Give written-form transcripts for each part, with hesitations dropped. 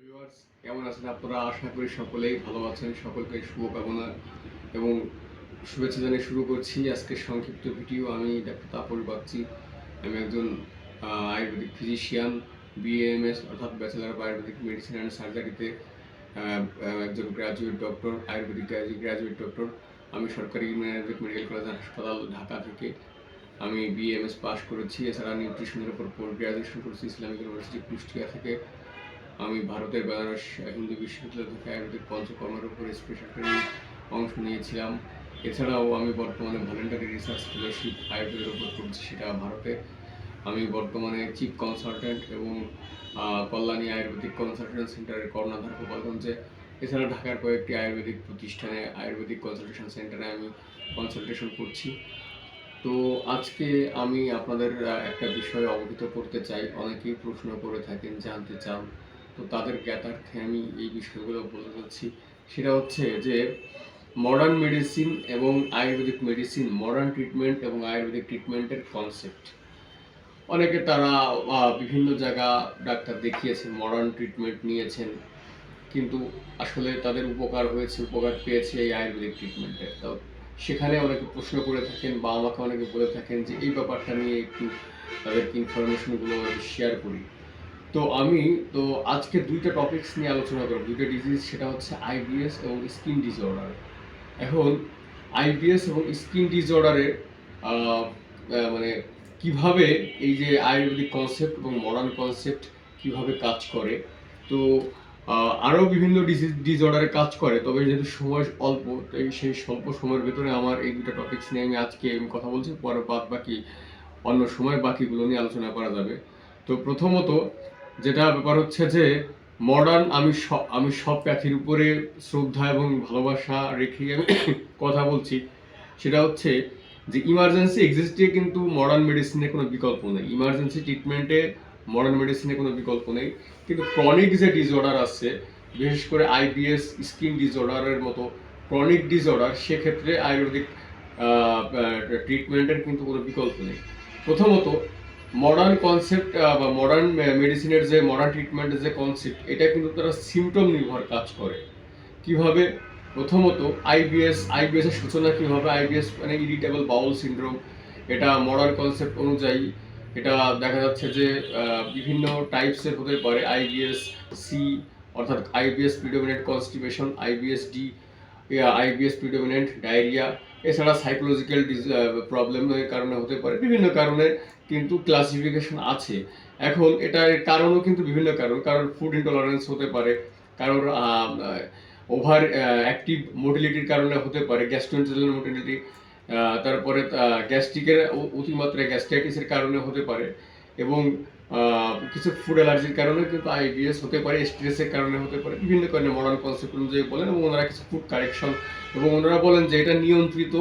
Viewers, কেমন আছেন আপনারা? আশা করি সকলেই ভালো আছেন। সকলকে শুভকামনা এবং শুভেচ্ছা জানিয়ে শুরু করছি আজকের সংক্ষিপ্ত ভিডিও। আমি ডাক্তার তাপস বাগচি। আমি একজন আয়ুর্বেদিক ফিজিশিয়ান, বিএএমএস অর্থাৎ bachelor of Ayurvedic medicine and সার্জারিতে একজন graduate doctor, Ayurvedic graduate doctor. আমি সরকারি আয়ুর্বেদিক মেডিকেল কলেজ হাসপাতাল ঢাকা থেকে আমি বিএএমএস পাস করেছি। এছাড়া নিউট্রিশনের উপর পোস্ট গ্র্যাজুয়েশন করেছি ইসলামিক ইউনিভার্সিটি কুষ্টিয়া থেকে। আমি ভারতের বেনারস হিন্দু বিশ্ববিদ্যালয় থেকে আয়ুর্বেদিক পঞ্চকর্মের উপর স্পেশাল ট্রেনিং অংশ নিয়েছিলাম। এছাড়াও আমি বর্তমানে ভলেন্টারি রিসার্চ ফেলোশিপ আয়ুর্বেদের উপর করছি, সেটা ভারতে। আমি বর্তমানে চিফ কনসালটেন্ট এবং কল্যাণী আয়ুর্বেদিক কনসালটেশন সেন্টারের কর্ণধার গোপালগঞ্জে। এছাড়া ঢাকার কয়েকটি আয়ুর্বেদিক প্রতিষ্ঠানে আয়ুর্বেদিক কনসালটেশন সেন্টারে আমি কনসালটেশন করছি। তো আজকে আমি আপনাদের একটা বিষয় অবহিত করতে চাই। অনেকেই প্রশ্ন করে থাকেন, জানতে চান। তো তাদের জ্ঞাতার্থে আমি এই বিষয়গুলো বলে যাচ্ছি। সেটা হচ্ছে যে মডার্ন মেডিসিন এবং আয়ুর্বেদিক মেডিসিন, মডার্ন ট্রিটমেন্ট এবং আয়ুর্বেদিক ট্রিটমেন্টের কনসেপ্ট। অনেকে তারা বিভিন্ন জায়গা ডাক্তার দেখিয়েছেন, মডার্ন ট্রিটমেন্ট নিয়েছেন, কিন্তু আসলে তাদের উপকার হয়েছে, উপকার পেয়েছে এই আয়ুর্বেদিক ট্রিটমেন্টে। তো সেখানে অনেকে প্রশ্ন করে থাকেন বা আমাকে অনেকে বলে থাকেন যে এই ব্যাপারটা নিয়ে একটু তাদেরকে ইনফরমেশনগুলো শেয়ার করি। তো আমি আজকে দুইটা টপিকস নিয়ে আলোচনা করব, দুইটা ডিজিজ। সেটা হচ্ছে আইবিএস এবং স্কিন ডিসঅর্ডার। এখন আইবিএস এবং স্কিন ডিসঅর্ডারের মানে কিভাবে এই যে আয়ুর্বেদিক কনসেপ্ট এবং মডার্ন কনসেপ্ট কিভাবে কাজ করে। তো আরও বিভিন্ন ডিসঅর্ডারে কাজ করে, তবে যেহেতু সময় অল্প, তাই সেই স্বল্প সময়ের ভেতরে আমার এই দুটো টপিকস নিয়ে আমি কথা বলছি। পরে বাদ বাকি অন্য সময় বাকিগুলো নিয়ে আলোচনা করা যাবে। তো প্রথমত যেটা ব্যাপার হচ্ছে যে মডার্ন, আমি সব প্যাথির উপরে শ্রদ্ধা এবং ভালোবাসা রেখে আমি কথা বলছি। সেটা হচ্ছে যে ইমার্জেন্সি এক্সিস্টে কিন্তু মডার্ন মেডিসিনের কোনো বিকল্প নেই। ইমার্জেন্সি ট্রিটমেন্টে মডার্ন মেডিসিনের কোনো বিকল্প নেই। কিন্তু ক্রনিক যে ডিসঅর্ডার আছে, বিশেষ করে আইবিএস, স্কিন ডিসঅর্ডারের মতো ক্রনিক ডিসঅর্ডার, সেক্ষেত্রে আয়ুর্বেদিক ট্রিটমেন্টের কিন্তু কোনো বিকল্প নেই। প্রথমত মডার্ন কনসেপ্ট বা মডার্ন মেডিসিনের যে মডার্ন ট্রিটমেন্টের যে কনসেপ্ট, এটা কিন্তু তারা সিমটম নির্ভর কাজ করে। কিভাবে? প্রথমত আইবিএস এর সূচনা কিভাবে? আইবিএস মানে ইরিটেবল বাউল সিনড্রোম। এটা মডার্ন কনসেপ্ট অনুযায়ী এটা দেখা যাচ্ছে যে বিভিন্ন টাইপসের হতে পারে। আইবিএস সি অর্থাৎ IBS predominant constipation, IBS D IBS predominant diarrhoea. এছাড়া সাইকোলজিক্যাল প্রবলেমের কারণে হতে পারে, বিভিন্ন কারণে কিন্তু ক্লাসিফিকেশন আছে। এখন এটার কারণও কিন্তু বিভিন্ন কারণ ফুড ইনটলারেন্স হতে পারে, কারোর ওভার অ্যাক্টিভ মোটিলিটির কারণে হতে পারে, গ্যাস্ট্রোইন্টেস্টাইনাল মোটিলিটি, তারপরে গ্যাস্ট্রিকের অতিমাত্রায় গ্যাস্ট্রাইটিসের কারণে হতে পারে, এবং কিছু ফুড অ্যালার্জির কারণে কিন্তু আইবিএস হতে পারে, স্ট্রেসের কারণে হতে পারে, বিভিন্ন কারণে মডার্ন কনসেপ্ট অনুযায়ী বলেন। এবং ওনারা কিছু ফুড কারেকশন, এবং ওনারা বলেন যে এটা নিয়ন্ত্রিত,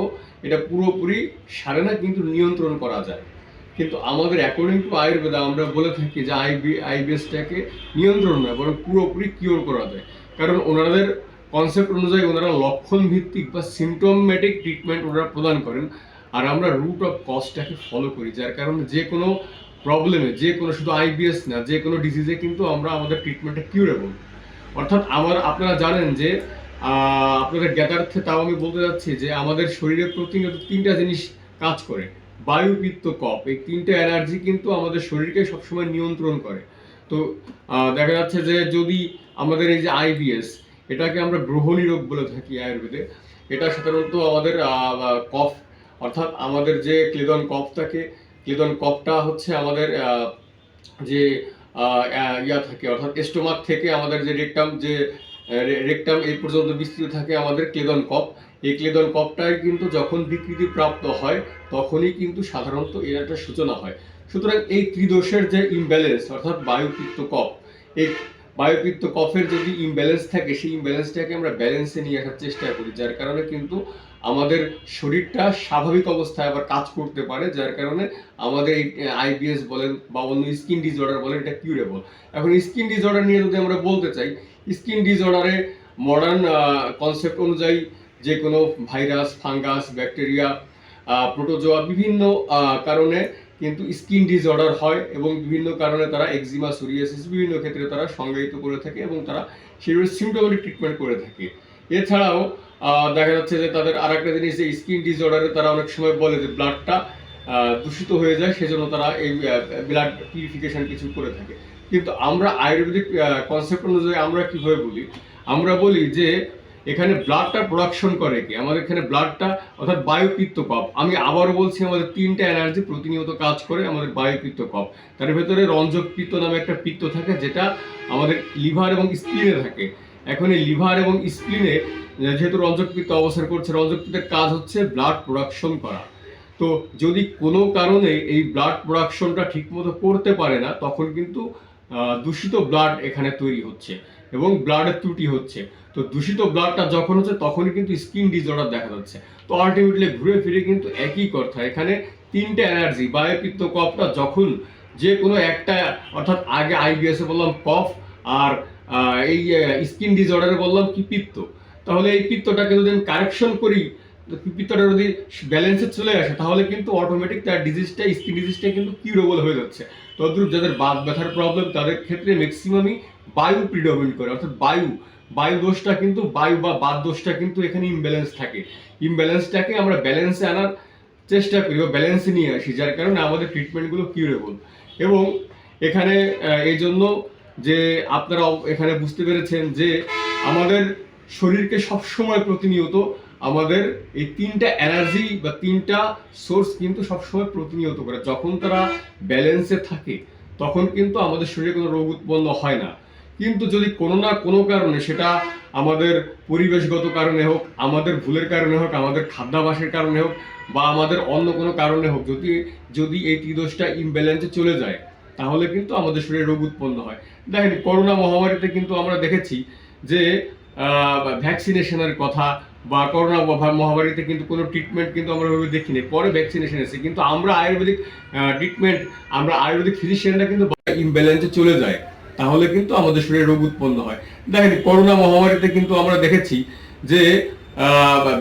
এটা পুরোপুরি সারে না, কিন্তু নিয়ন্ত্রণ করা যায়। কিন্তু আমাদের অ্যাকর্ডিং টু আয়ুর্বেদা আমরা বলে থাকি যে আইবিএসটাকে নিয়ন্ত্রণ নয়, বরং পুরোপুরি কিওর করা যায়। কারণ ওনাদের কনসেপ্ট অনুযায়ী ওনারা লক্ষণ ভিত্তিক বা সিমটোমেটিক ট্রিটমেন্ট ওনারা প্রদান করেন, আর আমরা রুট অফ কজটাকে ফলো করি। যার কারণে যে কোনো প্রবলেমে, যে কোনো, শুধু আইবিএস না, যে কোনো ডিজিজে কিন্তু আমরা আমাদের ট্রিটমেন্টটা কিউরেবল। অর্থাৎ আপনারা জানেন যে আপনাদের জ্ঞাতার্থে তাও আমি বলতে যাচ্ছি যে আমাদের শরীরে প্রতিনিয়ত তিনটা জিনিস কাজ করে। বায়ু, পিত্ত, কফ, এই তিনটা এনার্জি কিন্তু আমাদের শরীরকে সবসময় নিয়ন্ত্রণ করে। তো দেখা যাচ্ছে যে যদি আমাদের এই যে আইবিএস, এটাকে আমরা গ্রহণী রোগ বলে থাকি আয়ুর্বেদে। এটা সাধারণত আমাদের কফ, অর্থাৎ আমাদের যে ক্লেদন কফ থাকে, ক্লেদন কফটা হচ্ছে আমাদের যে ইয়া থাকে, অর্থাৎ স্টোমাক থেকে আমাদের যে রেকটাম এই পর্যন্ত বিস্তৃত থাকে আমাদের ক্লেদন কফ। এই ক্লেদন কফটাই কিন্তু যখন বিকৃতি প্রাপ্ত হয়, তখনই কিন্তু সাধারণত এর একটা সূচনা হয়। সুতরাং এই ত্রিদোষের যে ইমব্যালেন্স, অর্থাৎ বায়ু, পিত্ত, কফ, এই বায়ু, পিত্ত, কফের যদি ইমব্যালেন্স থাকে, সেই ইমব্যালেন্সটাকে আমরা ব্যালেন্সে নিয়ে আসার চেষ্টা করি। যার কারণে কিন্তু আমাদের শরীরটা স্বাভাবিক অবস্থায় আবার কাজ করতে পারে, যার কারণে আমাদের এই আইবিএস বলেন বা অন্য স্কিন ডিসঅর্ডার বলেন, এটা কিউরেবল। এখন স্কিন ডিসঅর্ডার নিয়ে যদি আমরা বলতে চাই, স্কিন ডিসঅর্ডারে মডার্ন কনসেপ্ট অনুযায়ী যে কোনো ভাইরাস, ফাঙ্গাস, ব্যাকটেরিয়া, প্রোটোজোয়া, বিভিন্ন কারণে কিন্তু স্কিন ডিসঅর্ডার হয় এবং বিভিন্ন কারণে তারা এক্সিমা, সোরিয়াসিস বিভিন্ন ক্ষেত্রে তারা সংজ্ঞায়িত করে থাকে এবং তারা সেগুলো সিমটোমেটিক ট্রিটমেন্ট করে থাকে। এছাড়াও দেখা যাচ্ছে যে তাদের আরেকটা জিনিস, যে স্কিন ডিসঅর্ডারে তারা অনেক সময় বলে যে ব্লাডটা দূষিত হয়ে যায়, সেজন্য তারা এই ব্লাড পিউরিফিকেশন কিছু করে থাকে। কিন্তু আমরা আয়ুর্বেদিক কনসেপ্ট অনুযায়ী আমরা কিভাবে বলি, আমরা বলি যে এখানে ব্লাডটা প্রোডাকশন করে কি, আমাদের এখানে ব্লাডটা অর্থাৎ বায়ুপিত্ত কফ, আমি আবারও বলছি আমাদের 3টা এনার্জি প্রতিনিয়ত কাজ করে আমাদের বায়ুপিত্ত কফ। তার ভেতরে রঞ্জক পিত্ত নামে একটা পিত্ত থাকে যেটা আমাদের লিভার এবং স্প্লিনে থাকে। এখন এই লিভার এবং স্প্লিনে যেহেতু রঞ্জক পিত্ত অবস্থান করছে, রঞ্জক পিত্তের কাজ হচ্ছে ব্লাড প্রোডাকশন করা। তো যদি কোনো কারণে এই ব্লাড প্রোডাকশনটা ঠিকমতো করতে পারে না, তখন কিন্তু দূষিত ব্লাড এখানে তৈরি হচ্ছে এবং ব্লাডের ত্রুটি হচ্ছে। তো দূষিত ব্লাডটা যখন হচ্ছে তখনই কিন্তু স্কিন ডিসঅর্ডার দেখা যাচ্ছে। তো আলটিমেটলি ঘুরে ফিরে কিন্তু একই কথা, এখানে 3টে এনার্জি বায়ুপিত্ত কফটা যখন যে কোনো একটা, অর্থাৎ আগে আইবিএসে বললাম কফ, আর এই স্কিন ডিসঅর্ডারে বললাম কি পিত্ত। তাহলে এই পিত্তটাকে যদি আমি কারেকশন করি, পিত্তটা যদি ব্যালেন্সে চলে আসে, তাহলে কিন্তু অটোমেটিক তার ডিজিজটা, স্কিন ডিজিজটা কিন্তু কিউরেবল হয়ে যাচ্ছে। তদ্রূপ যাদের বাত ব্যথার প্রবলেম, তাদের ক্ষেত্রে ম্যাক্সিমামই বায়ু প্রিডমিনেট করে, অর্থাৎ বায়ু দোষটা কিন্তু, বায়ু বা বাত দোষটা কিন্তু এখানে ইমব্যালেন্স থাকে। ইমব্যালেন্সটাকে আমরা ব্যালেন্সে আনার চেষ্টা করি বা ব্যালেন্সে নিয়ে আসি, যার কারণে আমাদের ট্রিটমেন্টগুলো কিউরেবল। এবং এখানে এই জন্য যে আপনারা এখানে বুঝতে পেরেছেন যে আমাদের শরীরকে সবসময় প্রতিনিয়ত আমাদের এই 3টা এনার্জি বা 3টা সোর্স কিন্তু সবসময় প্রতিনিয়ত করে, যখন তারা ব্যালেন্সে থাকে তখন কিন্তু আমাদের শরীরে কোনো রোগ উৎপন্ন হয় না। কিন্তু যদি কোনো না কোনো কারণে, সেটা আমাদের পরিবেশগত কারণে হোক, আমাদের ভুলের কারণে হোক, আমাদের খাদ্যাভ্যাসের কারণে হোক, বা আমাদের অন্য কোনো কারণে হোক, যদি এই ত্রিদোষটা ইমব্যালেন্সে চলে যায়, তাহলে কিন্তু আমাদের শরীরে রোগ উৎপন্ন হয়। দেখেন করোনা মহামারীতে কিন্তু আমরা দেখেছি যে ভ্যাকসিনেশনের কথা, বা করোনা মহামারীতে কিন্তু কোনো ট্রিটমেন্ট কিন্তু আমরা ওইভাবে দেখিনি, পরে ভ্যাকসিনেশন এসেছে। কিন্তু আমরা আয়ুর্বেদিক ট্রিটমেন্ট, আমরা আয়ুর্বেদিক ফিজিশিয়ানরা কিন্তু ইমব্যালেন্সে চলে যায়, তাহলে কিন্তু আমাদের শরীরে রোগ উৎপন্ন হয়। দেখেন করোনা মহামারীতে কিন্তু আমরা দেখেছি যে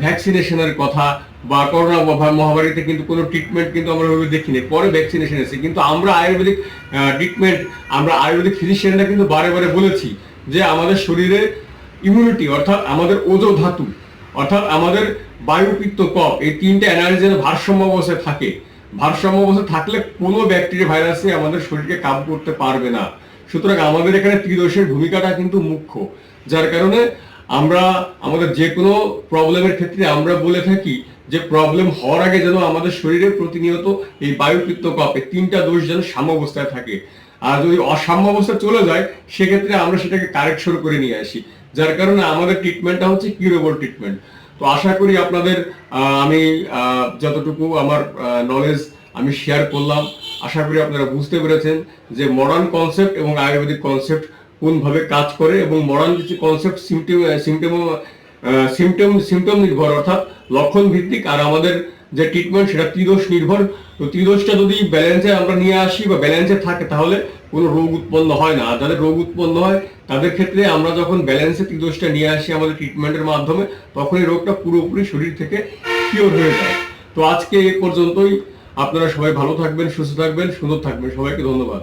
ভ্যাকসিনেশনের কথা, বা করোনা মহামারীতে কিন্তু কোনো ট্রিটমেন্ট কিন্তু আমরা ওইভাবে দেখিনি, পরে ভ্যাকসিনেশন এসেছে। কিন্তু আমরা আয়ুর্বেদিক ট্রিটমেন্ট, আমরা আয়ুর্বেদিক ফিজিশিয়ানরা কিন্তু বারে বারে বলেছি যে আমাদের শরীরে ইমিউনিটি, অর্থাৎ আমাদের ওজো ধাতু, অর্থাৎ আমাদের বায়ু পিত্ত কফ, এই 3টে এনার্জি যেন ভারসাম্য অবস্থায় থাকে। ভারসাম্য অবস্থায় থাকলে কোনো ব্যাকটেরিয়া ভাইরাসে আমাদের শরীরকে কাবু করতে পারবে না। সুতরাং আমাদের এখানে ত্রিদোষের ভূমিকাটা কিন্তু মুখ্য, যার কারণে আমরা আমাদের যে কোনো প্রবলেমের ক্ষেত্রে আমরা বলে থাকি যে প্রবলেম হওয়ার আগে যেন আমাদের শরীরে প্রতিনিয়ত এই বায়ু পিত্ত কফ, এই 3টা দোষ যেন সাম্য অবস্থায় থাকে। আর যদি অসাম্য অবস্থায় চলে যায়, সেক্ষেত্রে আমরা সেটাকে কারেকশন করে নিয়ে আসি, যার কারণে আমাদের ট্রিটমেন্টটা হচ্ছে কিউরেবল ট্রিটমেন্ট। তো আশা করি আপনাদের আমি যতটুকু আমার নলেজ আমি শেয়ার করলাম, আশা করি আপনারা বুঝতে পেরেছেন যে মডার্ন কনসেপ্ট এবং আয়ুর্বেদিক কনসেপ্ট কোনভাবে কাজ করে। এবং মডার্ন কিছু কনসেপ্ট সিমটম নির্ভর, অর্থাৎ লক্ষণ ভিত্তিক, আর আমাদের যে ট্রিটমেন্ট সেটা ত্রিদোষ নির্ভর। তো ত্রিদোষটা যদি ব্যালেন্সে আমরা নিয়ে আসি বা ব্যালেন্সে থাকে, তাহলে কোনো রোগ উৎপন্ন হয় না। আর যাদের রোগ উৎপন্ন হয় তাদের ক্ষেত্রে আমরা যখন ব্যালেন্সে ত্রিদোষটা নিয়ে আসি আমাদের ট্রিটমেন্টের মাধ্যমে, তখন এই রোগটা পুরোপুরি শরীর থেকে কিওর হয়ে যায়। তো আজকে এ পর্যন্তই। আপনারা সবাই ভালো থাকবেন, সুস্থ থাকবেন, সুন্দর থাকবেন। সবাইকে ধন্যবাদ।